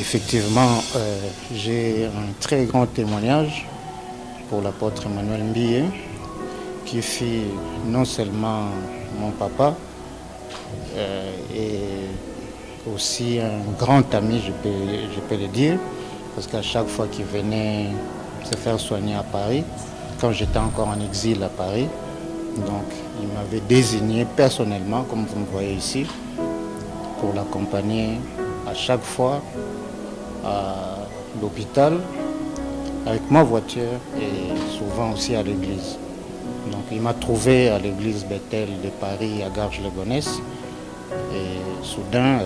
Effectivement, j'ai un très grand témoignage pour l'apôtre Emmanuel Mbiye, qui fut non seulement mon papa, et aussi un grand ami, je peux le dire, parce qu'à chaque fois qu'il venait se faire soigner à Paris, quand j'étais encore en exil à Paris, donc il m'avait désigné personnellement, comme vous me voyez ici, pour l'accompagner à chaque fois à l'hôpital avec ma voiture et souvent aussi à l'église. Donc il m'a trouvé à l'église Bethel de Paris à Garges-les-Gonesse et soudain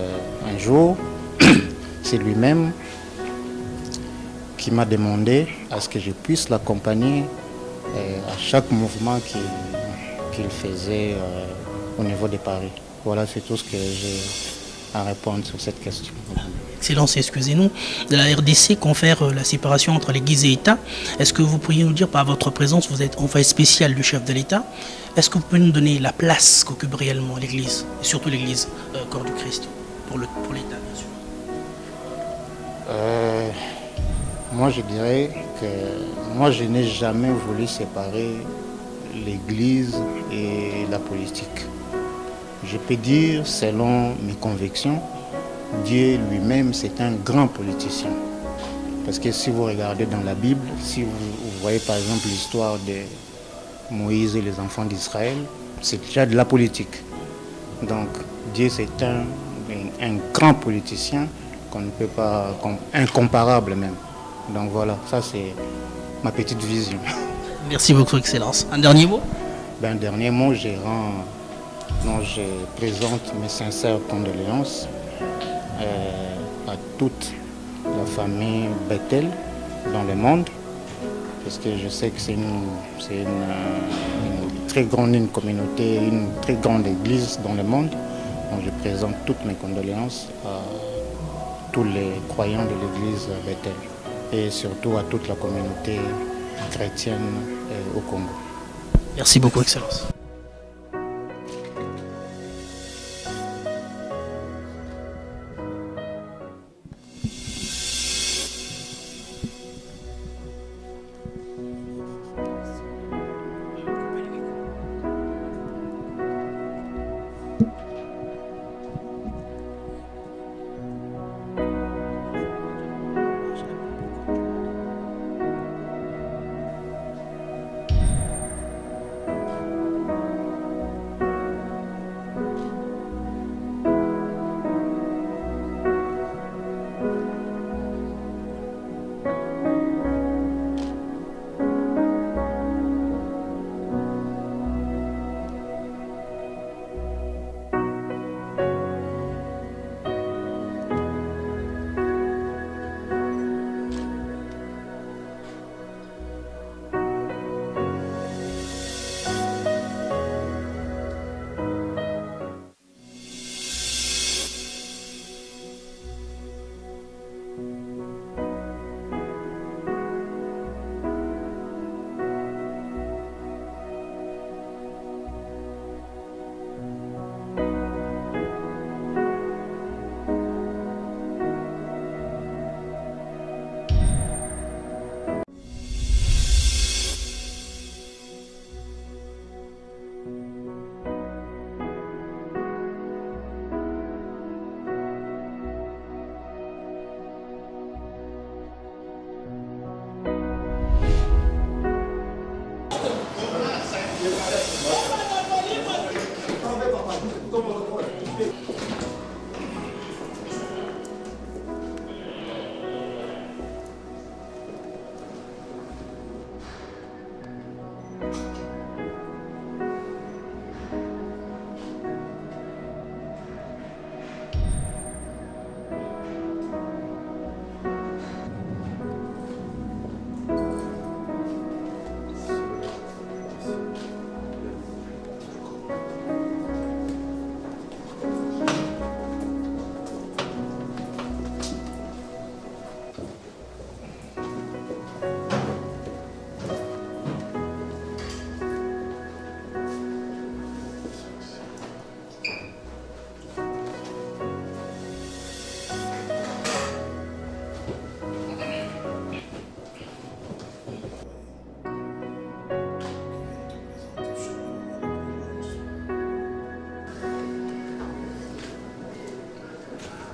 un jour c'est lui-même qui m'a demandé à ce que je puisse l'accompagner à chaque mouvement qu'il faisait au niveau de Paris. Voilà, c'est tout ce que j'ai à répondre sur cette question. Excellence, excusez-nous, la RDC confère la séparation entre l'Église et l'État. Est-ce que vous pourriez nous dire, par votre présence, vous êtes envoyé spécial du chef de l'État, est-ce que vous pouvez nous donner la place qu'occupe réellement l'Église, et surtout l'Église, corps du Christ, pour l'État, bien sûr? Moi, je dirais que moi, je n'ai jamais voulu séparer l'Église et la politique. Je peux dire, selon mes convictions, Dieu lui-même, c'est un grand politicien. Parce que si vous regardez dans la Bible, si vous voyez par exemple l'histoire de Moïse et les enfants d'Israël, c'est déjà de la politique. Donc Dieu, c'est un grand politicien qu'on ne peut pas, incomparable même. Donc voilà, ça c'est ma petite vision. Merci beaucoup, Excellence. Un dernier mot? Un dernier mot, je présente mes sincères condoléances à toute la famille Bethel dans le monde, parce que je sais que c'est une très grande communauté, une très grande église dans le monde. Donc je présente toutes mes condoléances à tous les croyants de l'église Bethel et surtout à toute la communauté chrétienne au Congo. Merci beaucoup, Excellence.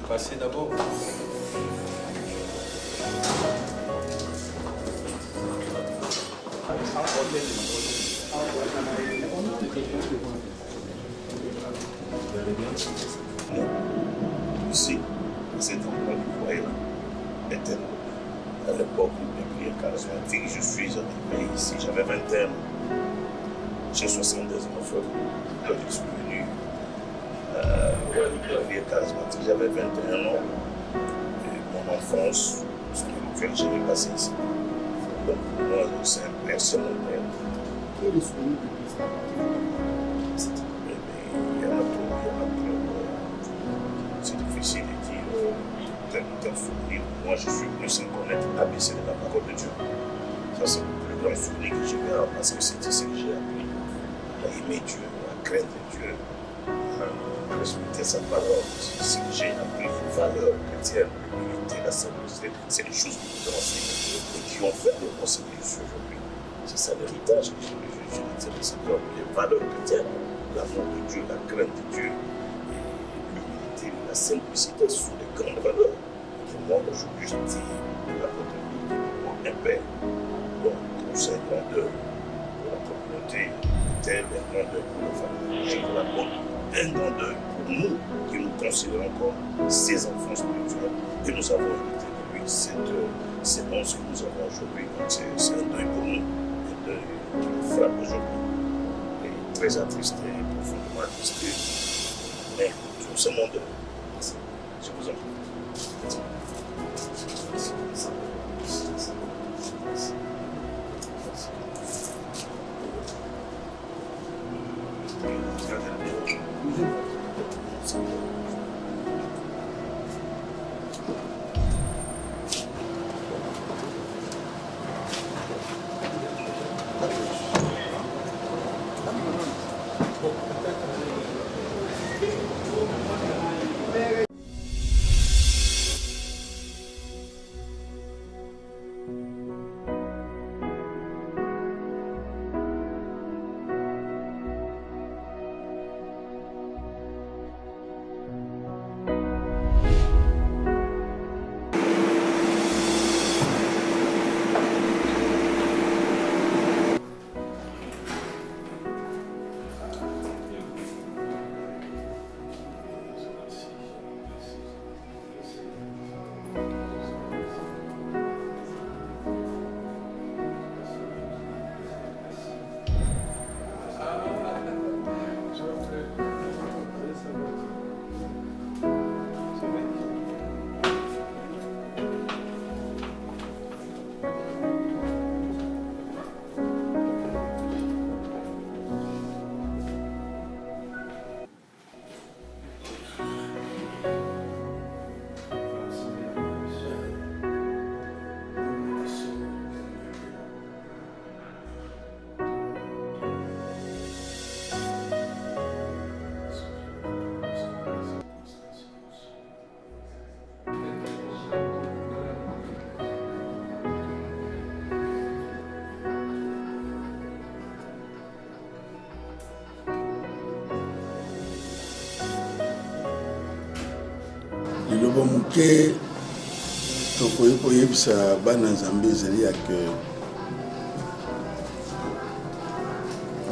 Passez d'abord. Ici, cet endroit du foyer était à l'époque des prières charismatiques. Je suis arrivé ici, j'avais 21 ans. J'ai 72 enfants. Quand je suis venu la prière charismatique, j'avais 21 ans. Et mon enfance spirituelle, je l'ai passée ici. Donc, moi, c'est un père, c'est mon père. Quel est le souvenir de ça? Il y en a trop. C'est difficile de dire tel souvenir. Moi, je suis venu sans connaître l'ABC de la parole de Dieu. Ça, c'est le plus grand souvenir que j'ai eu parce que c'était ce que j'ai appris. À aimer Dieu, à craindre Dieu, à respecter sa parole. C'est ce que j'ai appris, les valeurs chrétiennes, l'unité, la simplicité. C'est des choses qui nous enseignent et qui ont fait de moi ce que je suis aujourd'hui. C'est ça l'héritage que j'ai hérité de cet homme. Les valeurs chrétiennes, l'amour de Dieu, la crainte de Dieu, et la simplicité sont des grandes valeurs que moi aujourd'hui je dis l'apôtre de un père. Donc pour ces grandeurs pour la communauté, tel un grandeur pour la famille, je vous raconte un grandeur pour nous qui nous considérons comme ses enfants spirituels et nous avons hérité de lui ces dons que nous avons aujourd'hui. Donc c'est un deuil pour nous, un deuil qui nous frappe aujourd'hui et très attristé, profondément attristé. Mais c'est mon deuil. Je vous en prie. liloba moke tokoki koyebisa bana nzambe ezali ya ke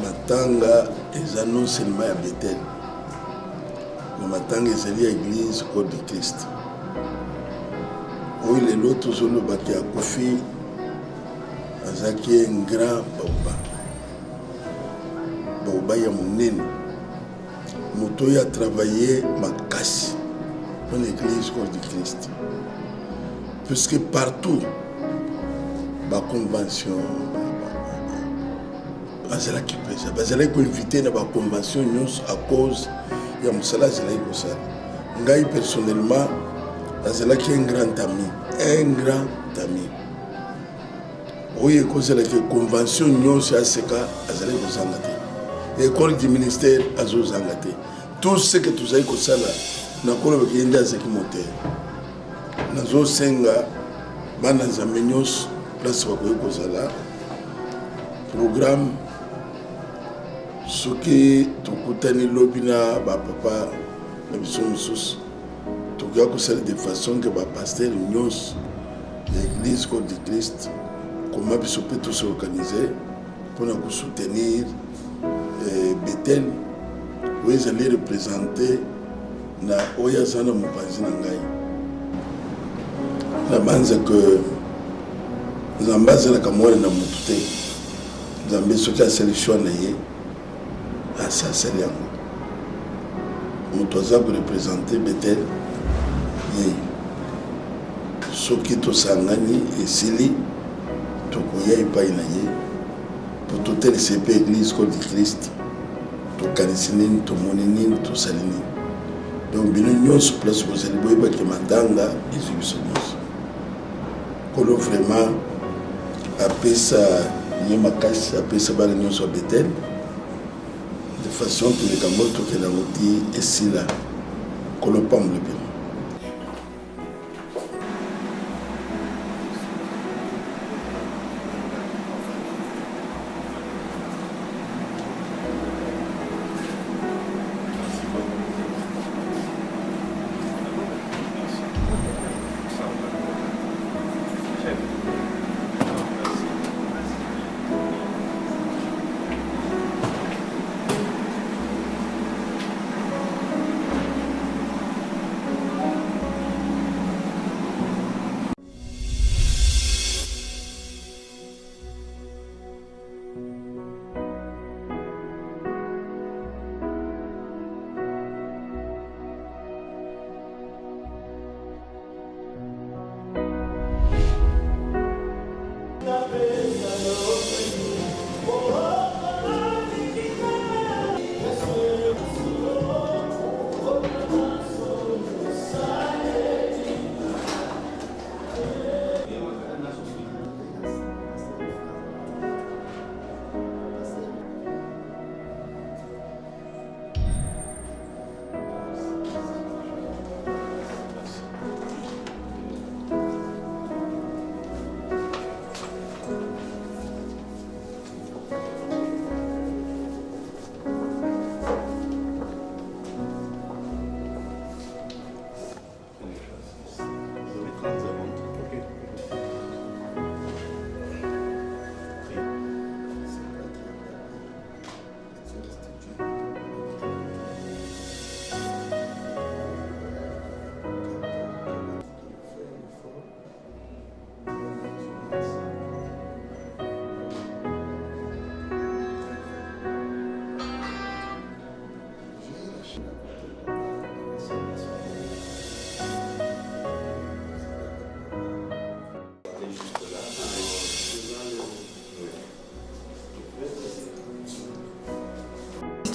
matanga eza non seulement ya Bethel mais matanga ezali ya église corps de Christ oyo lelo tozolobaki akufi azaki un grand baoba ya monene moto oyo atravaille makasi dans l'église corps de Christ. Puisque partout, la convention, bazala qui présente, bazala qui invité dans la convention à cause de Moussala Zalaï Kossal. Ngai personnellement, bazala qui est un grand ami. Oui, cause de la convention nyonso à Seka Zalaï Kossangate. L'école du ministère Azo Zangate. Tout ce que tu as Kossala. nakolo bakende azaki moteur nazosenga bana nzambe nyonso place bakoki kozala programme soki tokutani lobi na bapapa na biso mosusu tokoki kosala de façon ke bapaster nyonso ya église Corps du Christ koma biso mpe tosorganize mpona kosoutenir Bethel oyo ezali représente na oyo aza na mopanzi na ngai na banza ke nzambe azalaka mwana na motu te nzambe soki asali shwa na ye asali yango moto aza korepresente Bethel ye soki tosangani esili tokoya epai na ye po totelisa mpe église Corps du Christ tokanisi nini tomoni nini tosali nini donc bino nyonso place bozali boyebaki mandanga ezwi biso nyonso kolo vraiment apesa ye makasi apesa bana nyonso ya Bethel de façon toleka ngo tokenda ngo ti esila kolo pamble bino.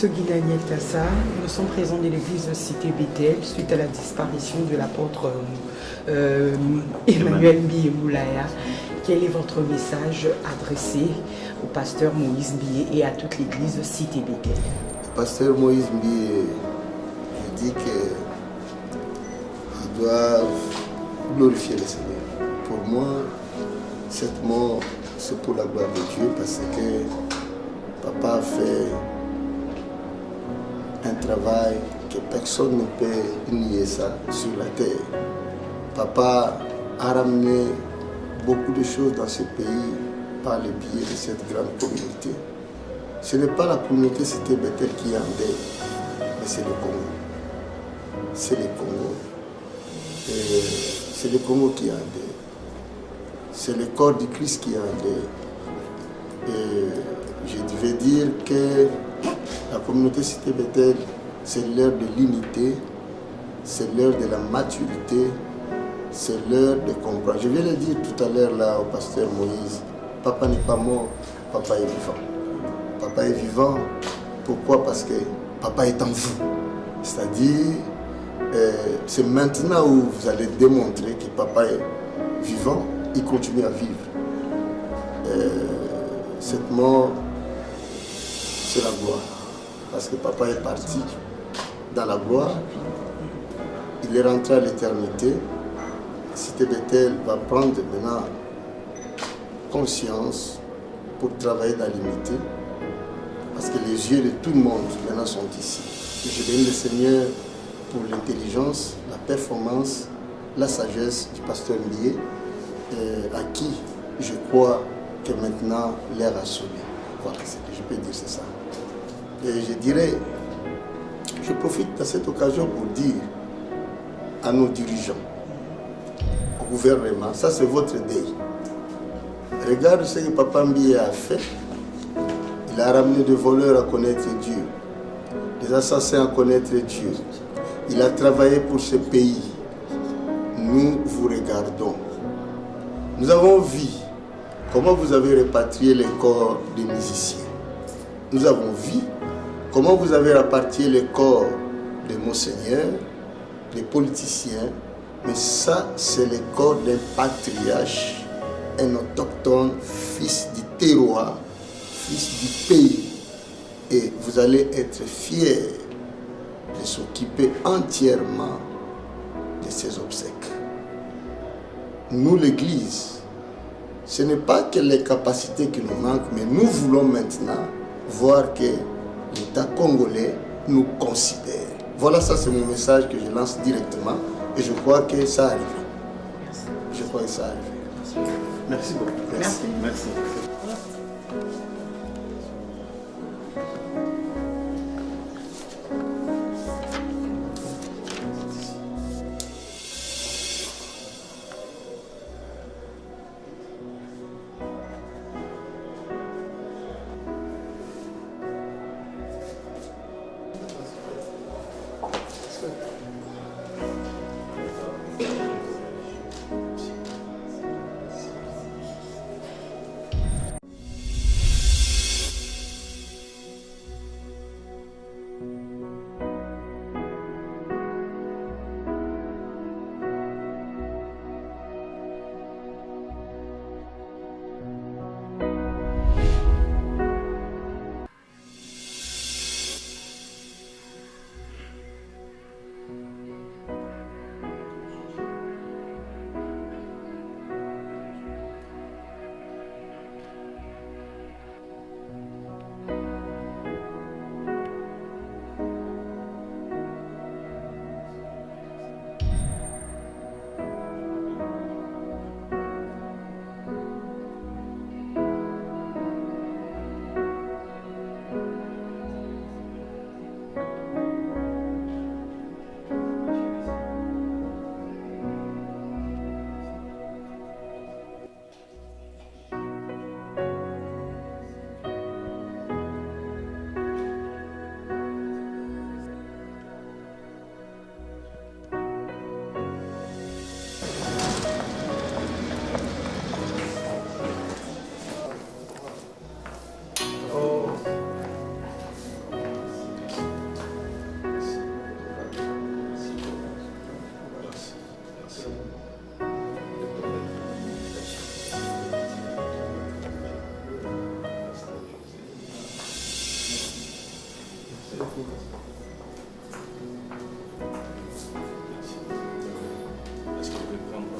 Guy-Daniel Tassar, nous sommes présents dans l'église de Cité Bethel suite à la disparition de l'apôtre Emmanuel Mbiye-Moulaya. Quel est votre message adressé au pasteur Moïse Mbiye et à toute l'église de Cité Bethel? Pasteur Moïse Mbiye, je dis qu'ils doivent glorifier le Seigneur. Pour moi, cette mort, c'est pour la gloire de Dieu parce que papa a fait un travail que personne ne peut nier ça sur la terre. Papa a ramené beaucoup de choses dans ce pays par le biais de cette grande communauté. Ce n'est pas la communauté Cité Bethel qui est en deuil, mais c'est le Congo. C'est le Congo. C'est le Congo qui est en deuil. C'est le corps du Christ qui est en deuil. Et je devais dire que la communauté Cité Bethel, c'est l'heure de l'unité, c'est l'heure de la maturité, c'est l'heure de comprendre. Je viens de dire tout à l'heure là au pasteur Moïse, papa n'est pas mort, papa est vivant. Papa est vivant, pourquoi? Parce que papa est en vous. C'est-à-dire, c'est maintenant où vous allez démontrer que papa est vivant, il continue à vivre. Cette mort, c'est la gloire. Parce que papa est parti dans la gloire, il est rentré à l'éternité. Cité Bethel va prendre maintenant conscience pour travailler dans l'unité. Parce que les yeux de tout le monde maintenant sont ici. Et je bénis le Seigneur pour l'intelligence, la performance, la sagesse du pasteur Mbié, à qui je crois que maintenant l'air a sonné. Voilà, ce que je peux dire, c'est ça. Et je dirais, je profite de cette occasion pour dire à nos dirigeants, au gouvernement, ça c'est votre deuil. Regarde ce que Papa Mbié a fait. Il a ramené des voleurs à connaître Dieu, des assassins à connaître Dieu. Il a travaillé pour ce pays. Nous vous regardons. Nous avons vu comment vous avez répatrié les corps des musiciens. Nous avons vu comment vous avez réparti les corps des monseigneurs, des politiciens. Mais ça, c'est le corps d'un patriarche, un autochtone, fils du terroir, fils du pays. Et vous allez être fiers de s'occuper entièrement de ces obsèques. Nous, l'Église, ce n'est pas que les capacités qui nous manquent, mais nous voulons maintenant voir que l'État congolais nous considère. Voilà, ça c'est mon message que je lance directement et je crois que ça arrive. Je crois que ça arrive. Merci beaucoup. Merci. Merci.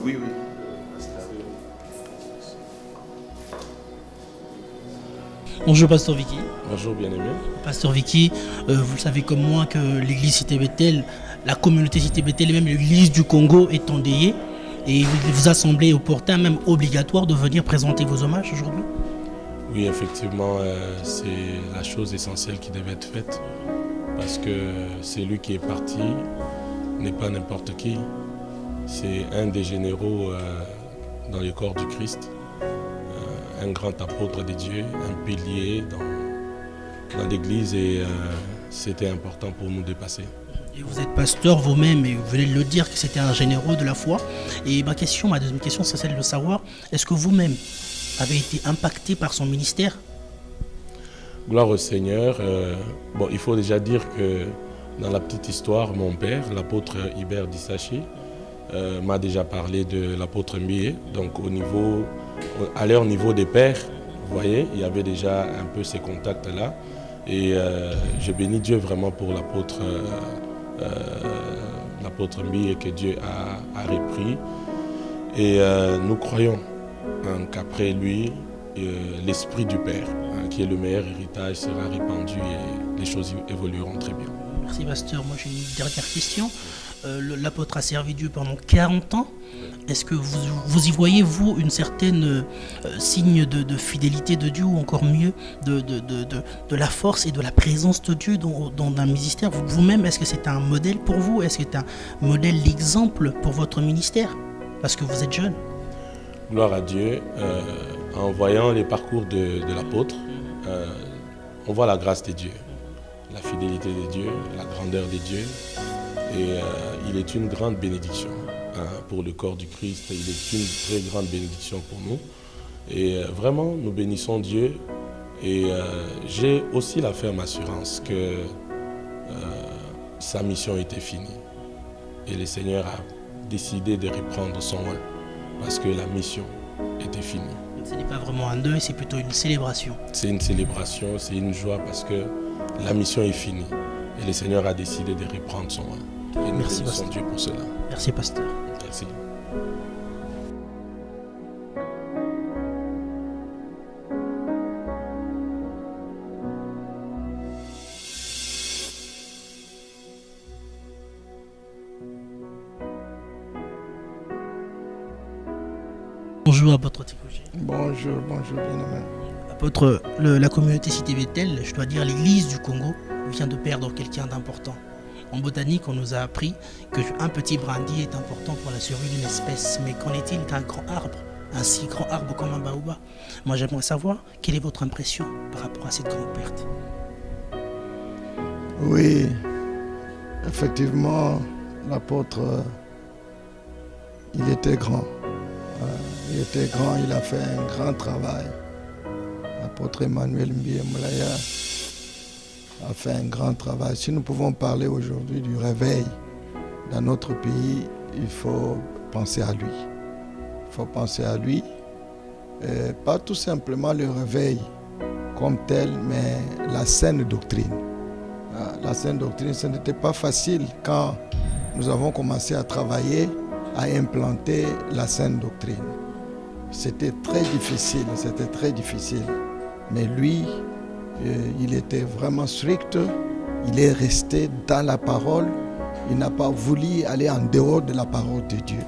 Oui, oui. Bonjour Pasteur Vicky. Bonjour bien-aimé. Pasteur Vicky, vous savez comme moi que l'église Cité Bethel, la communauté Cité Bethel et même l'église du Congo est endeuillée. Et il vous a semblé opportun, même obligatoire, de venir présenter vos hommages aujourd'hui? Oui, effectivement, c'est la chose essentielle qui devait être faite. Parce que celui qui est parti n'est pas n'importe qui. C'est un des généraux dans le corps du Christ, un grand apôtre de Dieu, un pilier dans l'Église et c'était important pour nous de passer. Et vous êtes pasteur vous-même et vous venez de le dire que c'était un généraux de la foi. Et ma deuxième question, c'est celle de savoir, est-ce que vous-même avez été impacté par son ministère? Gloire au Seigneur. Bon, il faut déjà dire que dans la petite histoire, mon père, l'apôtre Hubert Dissachi, m'a déjà parlé de l'apôtre Mbié. Donc à leur niveau des pères, vous voyez, il y avait déjà un peu ces contacts-là. Et je bénis Dieu vraiment pour l'apôtre Mbié que Dieu a repris. Et nous croyons qu'après lui, l'esprit du Père, qui est le meilleur héritage, sera répandu et les choses évolueront très bien. Merci pasteur. Moi j'ai une dernière question. L'apôtre a servi Dieu pendant 40 ans. Est-ce que vous y voyez, vous, une certaine signe de fidélité de Dieu, ou encore mieux, de la force et de la présence de Dieu dans un ministère? Vous-même, est-ce que c'est un modèle pour vous? Est-ce que c'est un modèle d'exemple pour votre ministère? Parce que vous êtes jeune. Gloire à Dieu. En voyant les parcours de l'apôtre, on voit la grâce de Dieu, la fidélité de Dieu, la grandeur de Dieu. Et il est une grande bénédiction pour le corps du Christ. Il est une très grande bénédiction pour nous. Et vraiment, nous bénissons Dieu. Et j'ai aussi la ferme assurance que sa mission était finie. Et le Seigneur a décidé de reprendre son rôle parce que la mission était finie. Ce n'est pas vraiment un deuil, c'est plutôt une célébration. C'est une célébration, c'est une joie parce que la mission est finie. Et le Seigneur a décidé de reprendre son rôle. Et nous bénissons Dieu pour cela. Merci, pasteur. Merci. Bonjour, apôtre Tikoji. Bonjour, bien-aimé. Apôtre, la communauté Cité Bethel, je dois dire l'église du Congo, vient de perdre quelqu'un d'important. En botanique, on nous a appris qu'un petit brindille est important pour la survie d'une espèce. Mais qu'en est-il d'un grand arbre, un si grand arbre comme un baobab? Moi, j'aimerais savoir quelle est votre impression par rapport à cette grande perte. Oui, effectivement, l'apôtre, il était grand. Il était grand, il a fait un grand travail. L'apôtre Emmanuel Mbiye Moulaya a fait un grand travail. Si nous pouvons parler aujourd'hui du réveil dans notre pays, il faut penser à lui. Il faut penser à lui. Et pas tout simplement le réveil comme tel, mais la saine doctrine. La saine doctrine, ce n'était pas facile quand nous avons commencé à travailler, à implanter la saine doctrine. C'était très difficile. Mais lui, il était vraiment strict, il est resté dans la parole, il n'a pas voulu aller en dehors de la parole de Dieu.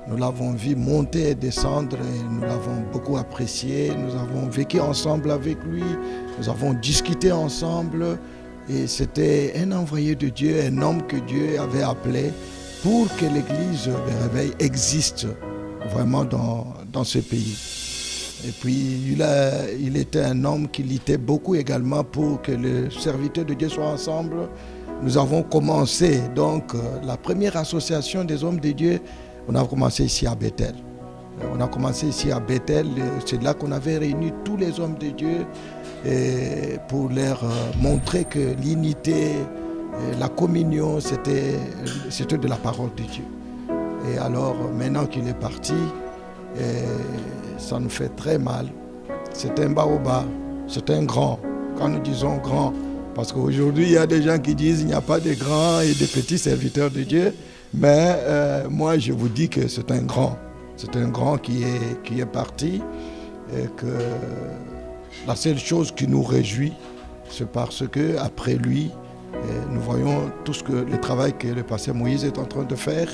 Nous l'avons vu monter et descendre et nous l'avons beaucoup apprécié, nous avons vécu ensemble avec lui, nous avons discuté ensemble et c'était un envoyé de Dieu, un homme que Dieu avait appelé pour que l'église de réveil existe vraiment dans ce pays. Et puis, il était un homme qui luttait beaucoup également pour que les serviteurs de Dieu soient ensemble. Nous avons commencé, donc, la première association des hommes de Dieu, on a commencé ici à Bethel. C'est là qu'on avait réuni tous les hommes de Dieu pour leur montrer que l'unité, la communion, c'était de la parole de Dieu. Et alors, maintenant qu'il est parti, ça nous fait très mal. C'est un baobab, c'est un grand. Quand nous disons grand, parce qu'aujourd'hui, il y a des gens qui disent qu'il n'y a pas de grands et de petits serviteurs de Dieu. Mais moi, je vous dis que c'est un grand. C'est un grand qui est parti. Et que la seule chose qui nous réjouit, c'est parce qu'après lui, nous voyons tout le travail que le pasteur Moïse est en train de faire.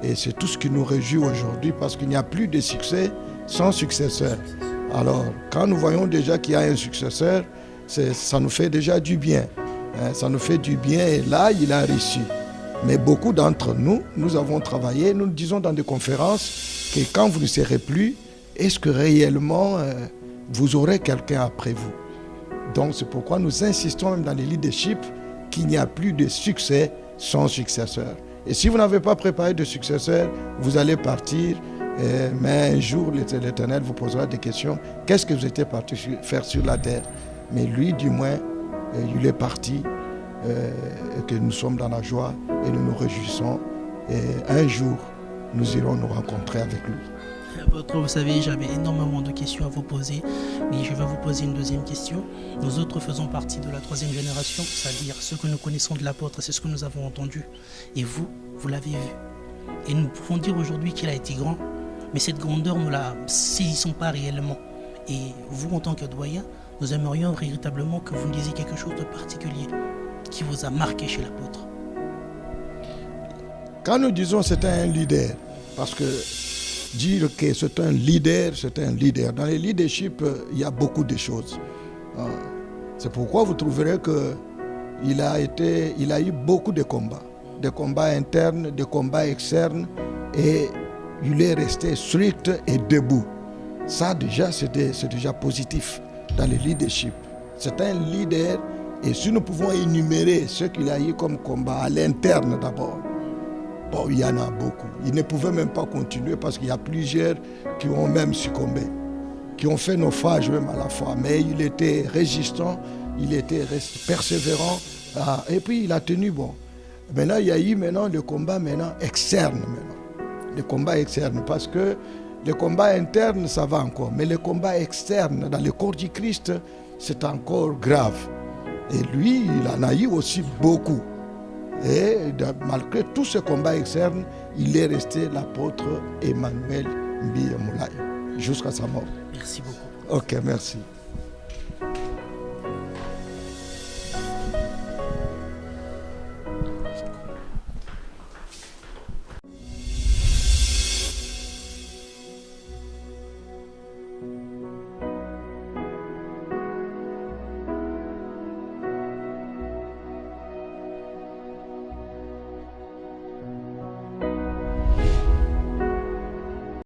Et c'est tout ce qui nous réjouit aujourd'hui parce qu'il n'y a plus de succès sans successeur. Alors, quand nous voyons déjà qu'il y a un successeur, ça nous fait déjà du bien. Ça nous fait du bien et là, il a réussi. Mais beaucoup d'entre nous, nous avons travaillé, nous disons dans des conférences que quand vous ne serez plus, est-ce que réellement vous aurez quelqu'un après vous? Donc c'est pourquoi nous insistons même dans les leaderships qu'il n'y a plus de succès sans successeur. Et si vous n'avez pas préparé de successeur, vous allez partir, mais un jour l'Éternel vous posera des questions. Qu'est-ce que vous étiez parti faire sur la terre? Mais lui, du moins, il est parti, et que nous sommes dans la joie et nous nous réjouissons. Et un jour, nous irons nous rencontrer avec lui. Apôtre, vous savez, j'avais énormément de questions à vous poser, mais je vais vous poser une deuxième question. Nous autres faisons partie de la troisième génération, c'est-à-dire ceux que nous connaissons de l'apôtre, c'est ce que nous avons entendu. Et vous, vous l'avez vu. Et nous pouvons dire aujourd'hui qu'il a été grand, mais cette grandeur, nous ne la saisissons pas réellement. Et vous, en tant que doyen, nous aimerions véritablement que vous nous disiez quelque chose de particulier qui vous a marqué chez l'apôtre? Quand nous disons c'est un leader, parce que dire que c'est un leader, c'est un leader. Dans le leadership, il y a beaucoup de choses. C'est pourquoi vous trouverez qu'il a eu beaucoup de combats internes, de combats externes, et il est resté strict et debout. Ça déjà, c'est déjà positif dans le leadership. C'est un leader, et si nous pouvons énumérer ce qu'il a eu comme combat à l'interne d'abord, bon, il y en a beaucoup. Il ne pouvait même pas continuer parce qu'il y a plusieurs qui ont même succombé, qui ont fait naufrage même à la fois. Mais il était résistant, il était persévérant, et puis il a tenu bon. Maintenant, il y a eu le combat externe. Le combat externe, parce que le combat interne, ça va encore. Mais le combat externe, dans le corps du Christ, c'est encore grave. Et lui, il en a eu aussi beaucoup. Et malgré tout ce combat externe, il est resté l'apôtre Emmanuel Mbiye Moulaye jusqu'à sa mort. Merci beaucoup. Ok, merci.